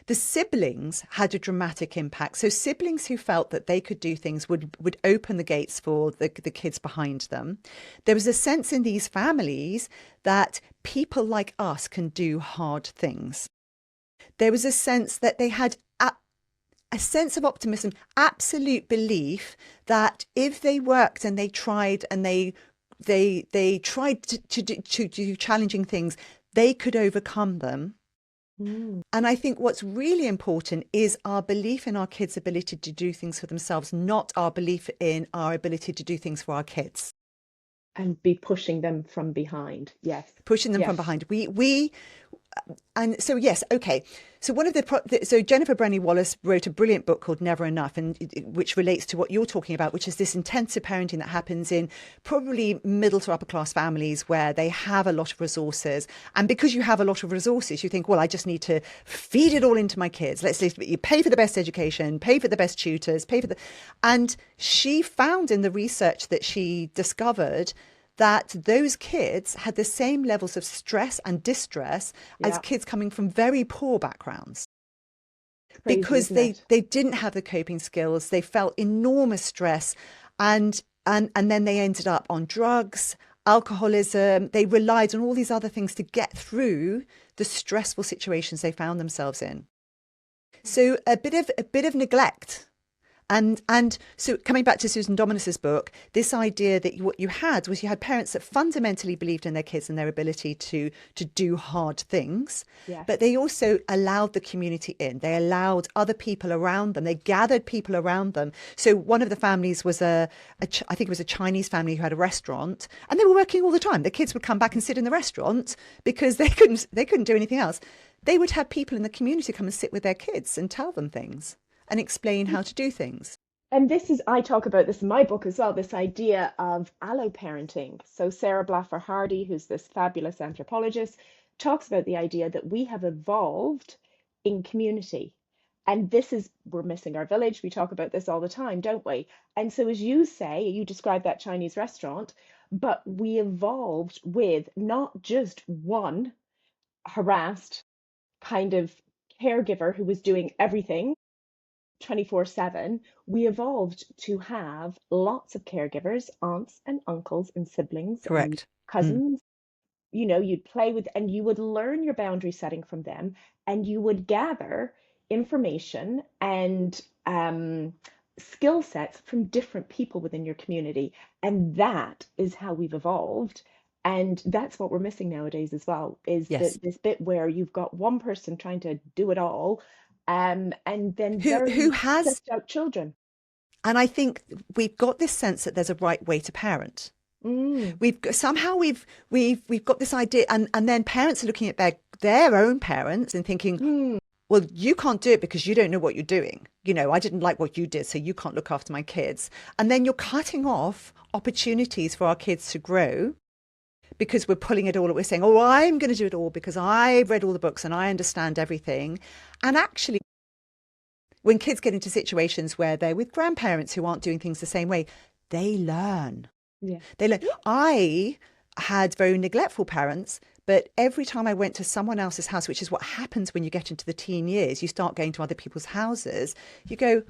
Speaker 2: The siblings had a dramatic impact. So siblings who felt that they could do things would open the gates for the kids behind them. There was a sense in these families that people like us can do hard things. There was a sense that they had a sense of optimism, absolute belief that if they worked and they tried and they tried to do challenging things, they could overcome them.
Speaker 1: Mm.
Speaker 2: And I think what's really important is our belief in our kids' ability to do things for themselves, not our belief in our ability to do things for our kids.
Speaker 1: And be pushing them from behind. Yes.
Speaker 2: Pushing them from
Speaker 1: Yes.
Speaker 2: behind. And so, yes, okay. So so Jennifer Brenny Wallace wrote a brilliant book called Never Enough, and which relates to what you're talking about, which is this intensive parenting that happens in probably middle to upper class families where they have a lot of resources. And because you have a lot of resources, you think, well, I just need to feed it all into my kids. You pay for the best education, pay for the best tutors, and she found in the research that she discovered that those kids had the same levels of stress and distress as
Speaker 1: Yeah.
Speaker 2: kids coming from very poor backgrounds,
Speaker 1: Crazy,
Speaker 2: because
Speaker 1: isn't it?
Speaker 2: they didn't have the coping skills. They felt enormous stress, and then they ended up on drugs, alcoholism. They relied on all these other things to get through the stressful situations they found themselves in. So a bit of neglect And so coming back to Susan Dominus's book, this idea that what you had was you had parents that fundamentally believed in their kids and their ability to do hard things,
Speaker 1: Yes.
Speaker 2: but they also allowed the community in. They allowed other people around them. They gathered people around them. So one of the families was I think it was a Chinese family who had a restaurant, and they were working all the time. The kids would come back and sit in the restaurant because they couldn't do anything else. They would have people in the community come and sit with their kids and tell them things and explain how to do things.
Speaker 1: And this is, I talk about this in my book as well, this idea of alloparenting. So Sarah Blaffer Hardy, who's this fabulous anthropologist, talks about the idea that we have evolved in community. And this is, we're missing our village. We talk about this all the time, don't we? And so, as you say, you describe that Chinese restaurant, but we evolved with not just one harassed kind of caregiver who was doing everything 24/7. We evolved to have lots of caregivers, aunts and uncles and siblings and
Speaker 2: Correct. Mm.
Speaker 1: cousins. You'd play with and you would learn your boundary setting from them, and you would gather information and skill sets from different people within your community. And that is how we've evolved. And that's what we're missing nowadays as well, is
Speaker 2: Yes.
Speaker 1: this bit where you've got one person trying to do it all, and then
Speaker 2: Who
Speaker 1: very
Speaker 2: has,
Speaker 1: stressed out children.
Speaker 2: and I think we've got this sense that there's a right way to parent.
Speaker 1: Mm,
Speaker 2: Somehow we've got this idea, and then parents are looking at their own parents and thinking,
Speaker 1: mm,
Speaker 2: well, you can't do it because you don't know what you're doing. I didn't like what you did, so you can't look after my kids. And then you're cutting off opportunities for our kids to grow because we're pulling it all. We're saying, oh, I'm going to do it all because I've read all the books and I understand everything. And actually, when kids get into situations where they're with grandparents who aren't doing things the same way, they learn.
Speaker 1: yeah.
Speaker 2: They learn. I had very neglectful parents, but every time I went to someone else's house, which is what happens when you get into the teen years, you start going to other people's houses, you go,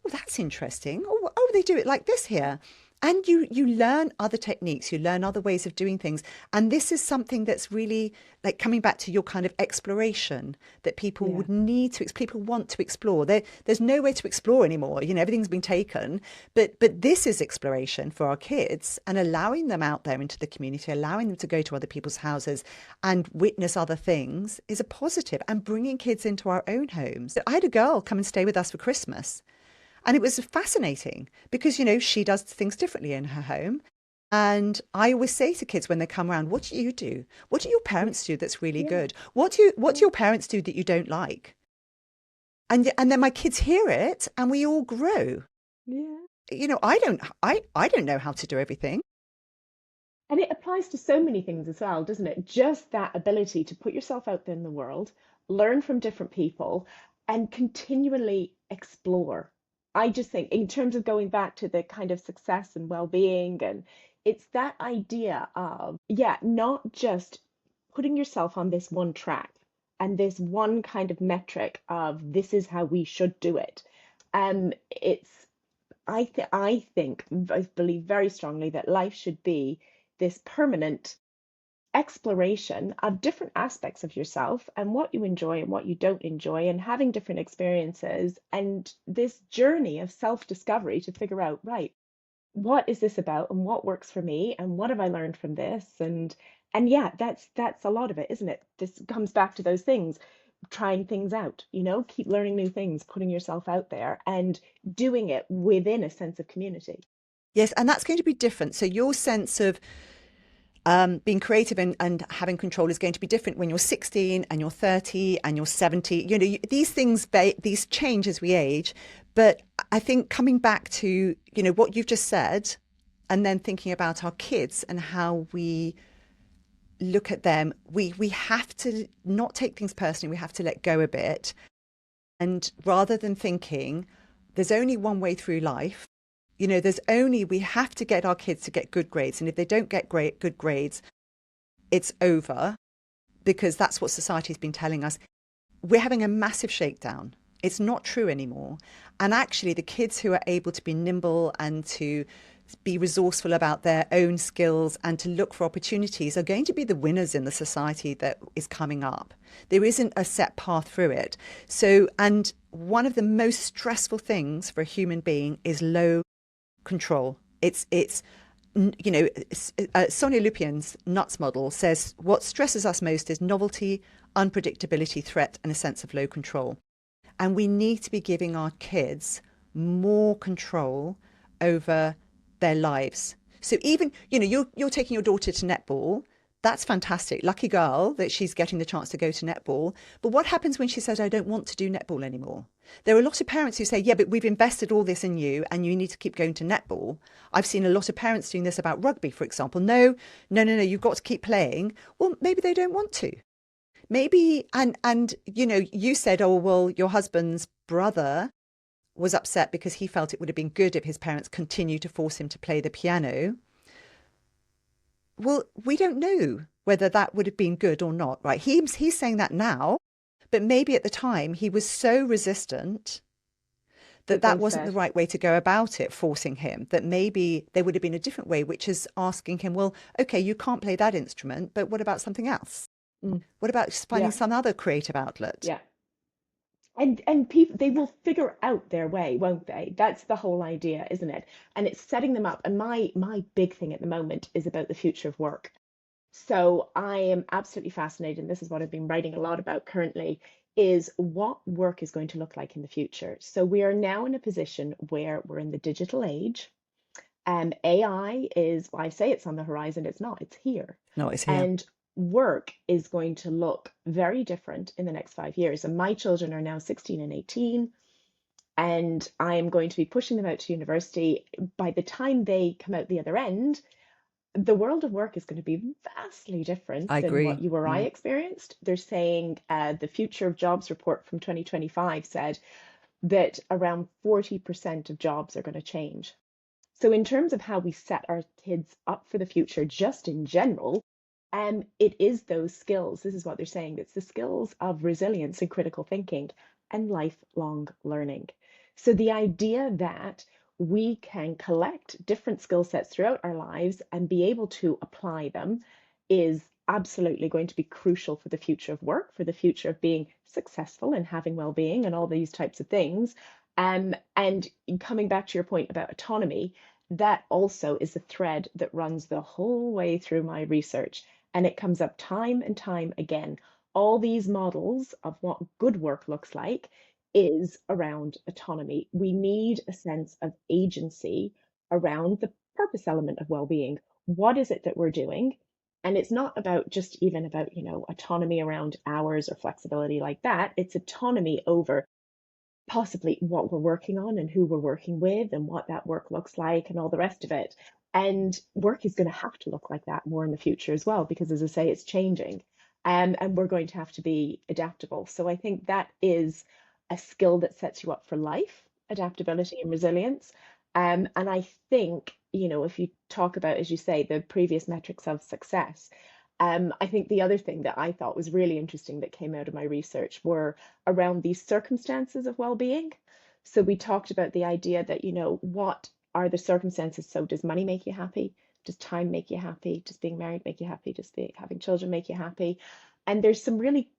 Speaker 2: oh, that's interesting. Oh, they do it like this here. And you learn other techniques, you learn other ways of doing things. And this is something that's really like coming back to your kind of exploration that people
Speaker 1: Yeah.
Speaker 2: would need to, people want to explore. There's nowhere to explore anymore. Everything's been taken. But this is exploration for our kids and allowing them out there into the community, allowing them to go to other people's houses and witness other things is a positive, and bringing kids into our own homes. I had a girl come and stay with us for Christmas. And it was fascinating because, she does things differently in her home. And I always say to kids when they come around, what do you do? What do your parents do that's really
Speaker 1: Yeah.
Speaker 2: good? What do your parents do that you don't like? And then my kids hear it and we all grow.
Speaker 1: Yeah.
Speaker 2: I don't know how to do everything.
Speaker 1: And it applies to so many things as well, doesn't it? Just that ability to put yourself out there in the world, learn from different people, and continually explore. I just think, in terms of going back to the kind of success and well-being, and it's that idea of, yeah, not just putting yourself on this one track and this one kind of metric of this is how we should do it. It's I think, I believe very strongly that life should be this permanent exploration of different aspects of yourself and what you enjoy and what you don't enjoy, and having different experiences, and this journey of self-discovery to figure out, right, what is this about and what works for me and what have I learned from this? And yeah, that's a lot of it, isn't it? This comes back to those things, trying things out, keep learning new things, putting yourself out there and doing it within a sense of community.
Speaker 2: Yes, and that's going to be different. So your sense of being creative and having control is going to be different when you're 16 and you're 30 and you're 70. These things, these change as we age. But I think coming back to, what you've just said, and then thinking about our kids and how we look at them, we have to not take things personally. We have to let go a bit. And rather than thinking there's only one way through life, we have to get our kids to get good grades. And if they don't get good grades, it's over, because that's what society's been telling us. We're having a massive shakedown. It's not true anymore. And actually, the kids who are able to be nimble and to be resourceful about their own skills and to look for opportunities are going to be the winners in the society that is coming up. There isn't a set path through it. So, and one of the most stressful things for a human being is low control. It's Sonia Lupien's nuts model says what stresses us most is novelty, unpredictability, threat, and a sense of low control. And we need to be giving our kids more control over their lives. So even, you're taking your daughter to netball. That's fantastic. Lucky girl that she's getting the chance to go to netball. But what happens when she says, I don't want to do netball anymore? There are a lot of parents who say, yeah, but we've invested all this in you and you need to keep going to netball. I've seen a lot of parents doing this about rugby, for example. No, no, no, no, you've got to keep playing. Well, maybe they don't want to. Maybe, and you said, oh, well, your husband's brother was upset because he felt it would have been good if his parents continued to force him to play the piano. Well, we don't know whether that would have been good or not, right? He's saying that now, but maybe at the time he was so resistant that
Speaker 1: That
Speaker 2: that
Speaker 1: they
Speaker 2: wasn't the
Speaker 1: said,
Speaker 2: right way to go about it, forcing him, that maybe there would have been a different way, which is asking him, well, okay, you can't play that instrument, but what about something else?
Speaker 1: mm,
Speaker 2: What about just finding
Speaker 1: yeah,
Speaker 2: some other creative outlet?
Speaker 1: yeah. And people, they will figure out their way, won't they? That's the whole idea, isn't it? And it's setting them up. And my big thing at the moment is about the future of work. So I am absolutely fascinated, and this is what I've been writing a lot about currently, is what work is going to look like in the future. So we are now in a position where we're in the digital age. AI is, well, I say it's on the horizon, it's not, it's here.
Speaker 2: No, it's here.
Speaker 1: And work is going to look very different in the next 5 years. And my children are now 16 and 18, and I am going to be pushing them out to university. By the time they come out the other end, the world of work is going to be vastly different
Speaker 2: I
Speaker 1: than what
Speaker 2: agree.
Speaker 1: you or I
Speaker 2: Mm.
Speaker 1: experienced. They're saying the Future of Jobs report from 2025 said that around 40% of jobs are going to change. So, in terms of how we set our kids up for the future, just in general, it is those skills. This is what they're saying. It's the skills of resilience and critical thinking and lifelong learning. So, the idea that we can collect different skill sets throughout our lives and be able to apply them is absolutely going to be crucial for the future of work, for the future of being successful and having well-being and all these types of things. And coming back to your point about autonomy, that also is a thread that runs the whole way through my research. And it comes up time and time again. All these models of what good work looks like is around autonomy. We need a sense of agency around the purpose element of well-being. What is it that we're doing? And it's not about just even about, autonomy around hours or flexibility like that. It's autonomy over possibly what we're working on and who we're working with and what that work looks like and all the rest of it. And work is going to have to look like that more in the future as well, because as I say, it's changing. And we're going to have to be adaptable. So I think that is a skill that sets you up for life, adaptability and resilience. And I think, if you talk about, as you say, the previous metrics of success, I think the other thing that I thought was really interesting that came out of my research were around these circumstances of well-being. So we talked about the idea that, what are the circumstances? So does money make you happy? Does time make you happy? Does being married make you happy? Does having children make you happy? And there's some really,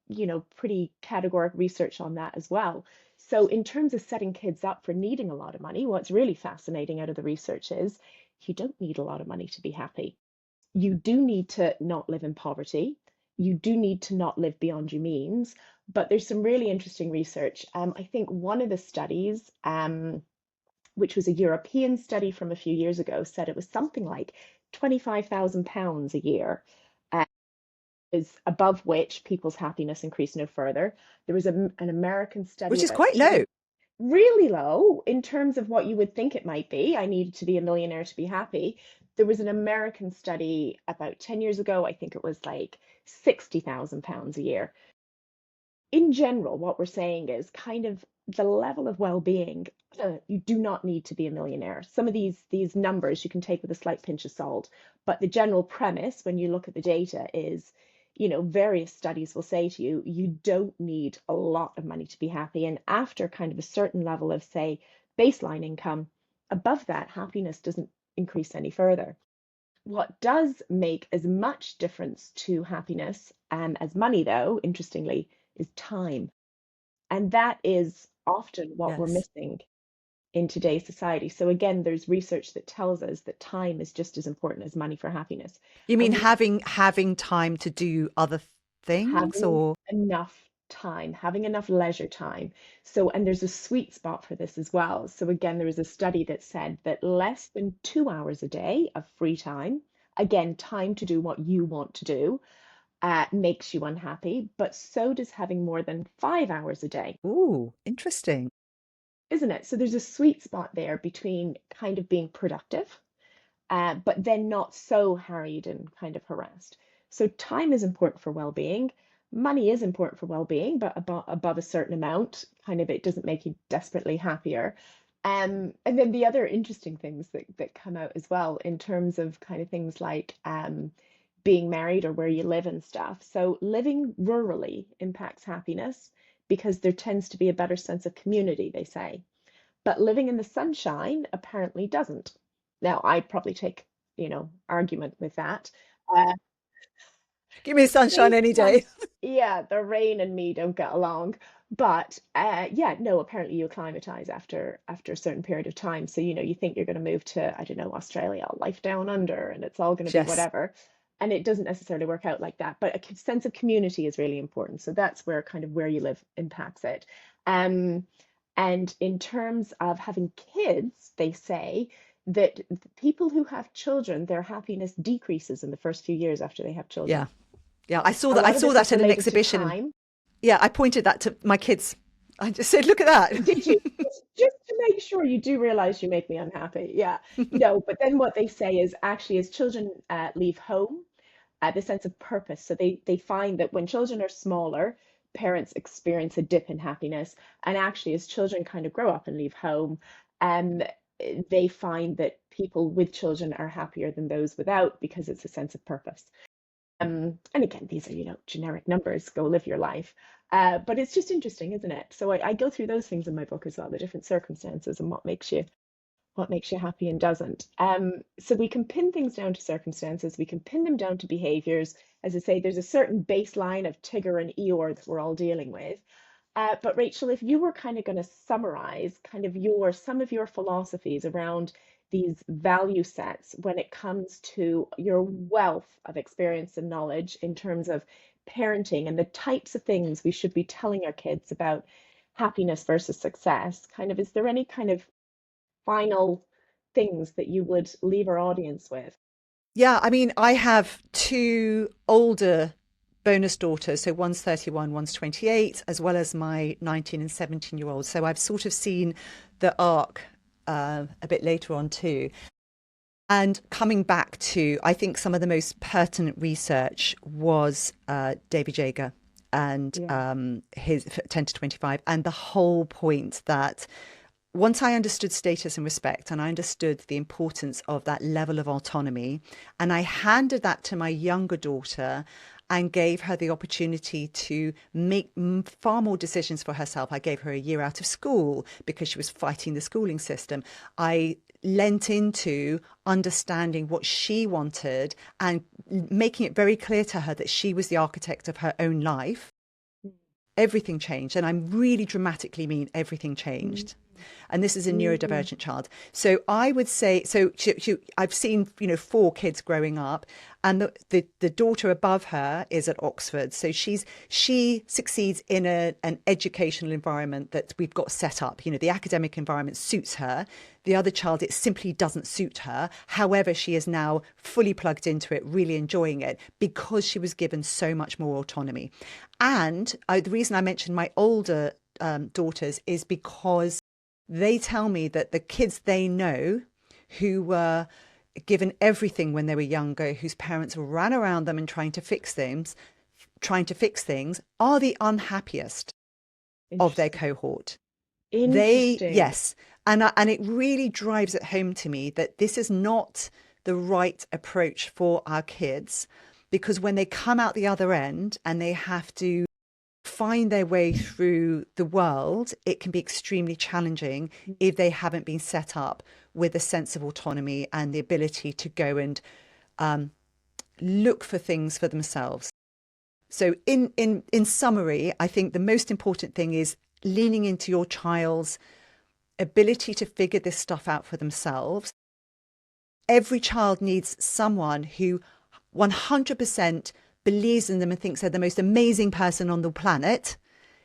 Speaker 1: pretty categorical research on that as well. So in terms of setting kids up for needing a lot of money, what's really fascinating out of the research is you don't need a lot of money to be happy. You do need to not live in poverty. You do need to not live beyond your means. But there's some really interesting research. I think one of the studies, which was a European study from a few years ago, said it was something like £25,000 a year, is above which people's happiness increased no further. There was an American study
Speaker 2: Which is
Speaker 1: about
Speaker 2: quite low.
Speaker 1: really low in terms of what you would think it might be. I needed to be a millionaire to be happy. There was an American study about 10 years ago. I think it was like £60,000 a year. In general, what we're saying is kind of the level of well-being. You do not need to be a millionaire. Some of these numbers you can take with a slight pinch of salt, but the general premise when you look at the data is, various studies will say to you, you don't need a lot of money to be happy. And after kind of a certain level of, say, baseline income, above that, happiness doesn't increase any further. What does make as much difference to happiness as money, though, interestingly, is time. And that is often what we're
Speaker 2: Yes.
Speaker 1: missing in today's society. So again, there's research that tells us that time is just as important as money for happiness.
Speaker 2: You
Speaker 1: And
Speaker 2: mean
Speaker 1: we
Speaker 2: having time to do other things
Speaker 1: having
Speaker 2: or
Speaker 1: enough time, having enough leisure time. So, and there's a sweet spot for this as well. So again, there was a study that said that less than 2 hours a day of free time, again, time to do what you want to do, makes you unhappy, but so does having more than 5 hours a day,
Speaker 2: ooh, interesting.
Speaker 1: isn't it? So there's a sweet spot there between kind of being productive, but then not so harried and kind of harassed. So time is important for well-being. Money is important for well-being, but above a certain amount, kind of it doesn't make you desperately happier. And then the other interesting things that come out as well in terms of kind of things like being married or where you live and stuff. So living rurally impacts happiness because there tends to be a better sense of community, they say. But living in the sunshine apparently doesn't. Now, I'd probably take, argument with that. Uh,
Speaker 2: Give me sunshine
Speaker 1: me
Speaker 2: any
Speaker 1: and
Speaker 2: day.
Speaker 1: yeah, the rain and me don't get along. But yeah, no, apparently you acclimatize after a certain period of time. So, you think you're going to move to, I don't know, Australia, life down under, and it's all going to be
Speaker 2: Yes.
Speaker 1: whatever. And it doesn't necessarily work out like that. But a sense of community is really important. So that's where kind of where you live impacts it. Um, and in terms of having kids, they say that people who have children, their happiness decreases in the first few years after they have
Speaker 2: Yeah.
Speaker 1: children.
Speaker 2: Yeah. I saw
Speaker 1: A
Speaker 2: that. I
Speaker 1: lot of
Speaker 2: saw
Speaker 1: this
Speaker 2: that
Speaker 1: is
Speaker 2: at an
Speaker 1: related to
Speaker 2: exhibition. And
Speaker 1: time.
Speaker 2: yeah, I pointed that to my kids. I just said, look at
Speaker 1: Did you? Just to make sure you do realize you make me unhappy. Yeah.
Speaker 2: that.
Speaker 1: No, but then what they say is actually as children leave home, the sense of purpose. So they find that when children are smaller, parents experience a dip in happiness. And actually, as children kind of grow up and leave home, um, they find that people with children are happier than those without because it's a sense of purpose. And again, these are, generic numbers, go live your life. But it's just interesting, isn't it? So I go through those things in my book as well, the different circumstances and what makes you happy and doesn't. So we can pin things down to circumstances, we can pin them down to behaviors. As I say, there's a certain baseline of Tigger and Eeyore that we're all dealing with. But Rachel, if you were kind of going to summarize kind of some of your philosophies around these value sets when it comes to your wealth of experience and knowledge in terms of parenting and the types of things we should be telling our kids about happiness versus success, kind of, is there any kind of final things that you would leave our audience with?
Speaker 2: Yeah, I mean, I have two older bonus daughters. So one's 31, one's 28, as well as my 19 and 17-year-old. So I've sort of seen the arc a bit later on too. And coming back to, I think some of the most pertinent research was David Jager and
Speaker 1: Yeah.
Speaker 2: his 10 to 25, and the whole point that once I understood status and respect and I understood the importance of that level of autonomy, and I handed that to my younger daughter and gave her the opportunity to make far more decisions for herself. I gave her a year out of school because she was fighting the schooling system. I lent into understanding what she wanted and making it very clear to her that she was the architect of her own life. Everything changed. And I really dramatically mean everything
Speaker 1: Mm,
Speaker 2: changed. And this is a
Speaker 1: mm,
Speaker 2: neurodivergent child. So I would say, so I've seen, four kids growing up, and the daughter above her is at Oxford. So she succeeds in an educational environment that we've got set up. The academic environment suits her. The other child, it simply doesn't suit her. However, she is now fully plugged into it, really enjoying it because she was given so much more autonomy. And the reason I mentioned my older daughters is because they tell me that the kids they know who were given everything when they were younger, whose parents ran around them and trying to fix things, are the unhappiest of their
Speaker 1: interesting.
Speaker 2: cohort.
Speaker 1: Interesting.
Speaker 2: Yes. And it really drives it home to me that this is not the right approach for our kids, because when they come out the other end and they have to find their way through the world, it can be extremely challenging if they haven't been set up with a sense of autonomy and the ability to go and look for things for themselves. So in summary, I think the most important thing is leaning into your child's ability to figure this stuff out for themselves. Every child needs someone who 100% believes in them and thinks they're the most amazing person on the planet.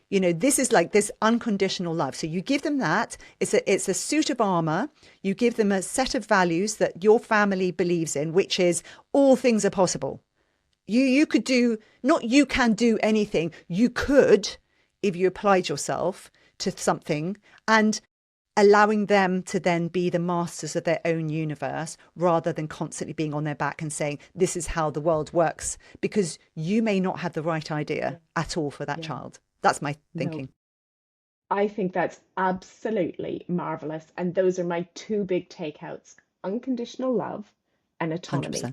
Speaker 2: You know, this is like this unconditional love. So you give them that. It's a suit of armor. You give them a set of values that your family believes in, which is all things are possible. You could do, not you can do anything. You could, if you applied yourself to something, and allowing them to then be the masters of their own universe rather than constantly being on their back and saying, this is how the world works, because you may not have the right idea at all for that
Speaker 1: Yeah.
Speaker 2: child. That's my
Speaker 1: No,
Speaker 2: thinking.
Speaker 1: I think that's absolutely marvelous. And those are my two big takeouts, unconditional love and autonomy.
Speaker 2: 100%.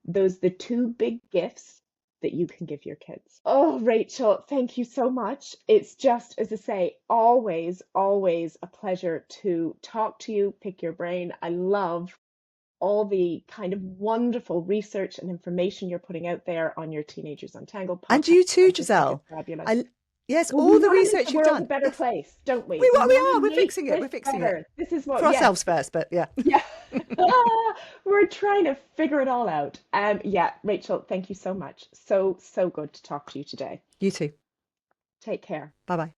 Speaker 1: Those are the two big gifts that you can give your kids. Oh, Rachel, thank you so much. It's just, as I say, always, always a pleasure to talk to you, pick your brain. I love all the kind of wonderful research and information you're putting out there on your Teenagers Untangled
Speaker 2: And
Speaker 1: podcast.
Speaker 2: you too,
Speaker 1: I just think it's
Speaker 2: Giselle.
Speaker 1: fabulous.
Speaker 2: I, yes,
Speaker 1: Well, we
Speaker 2: all the
Speaker 1: want to make
Speaker 2: research
Speaker 1: the
Speaker 2: you've
Speaker 1: world a
Speaker 2: done.
Speaker 1: better
Speaker 2: Yes,
Speaker 1: place, don't we? We
Speaker 2: we
Speaker 1: want
Speaker 2: are.
Speaker 1: to
Speaker 2: We're
Speaker 1: make
Speaker 2: fixing it.
Speaker 1: this
Speaker 2: We're fixing it
Speaker 1: better. This is what,
Speaker 2: for
Speaker 1: yes,
Speaker 2: ourselves first, but yeah.
Speaker 1: yeah. We're trying to figure it all out. Yeah, Rachel, thank you so much. So, so good to talk to you today.
Speaker 2: You too.
Speaker 1: Take care.
Speaker 2: Bye bye.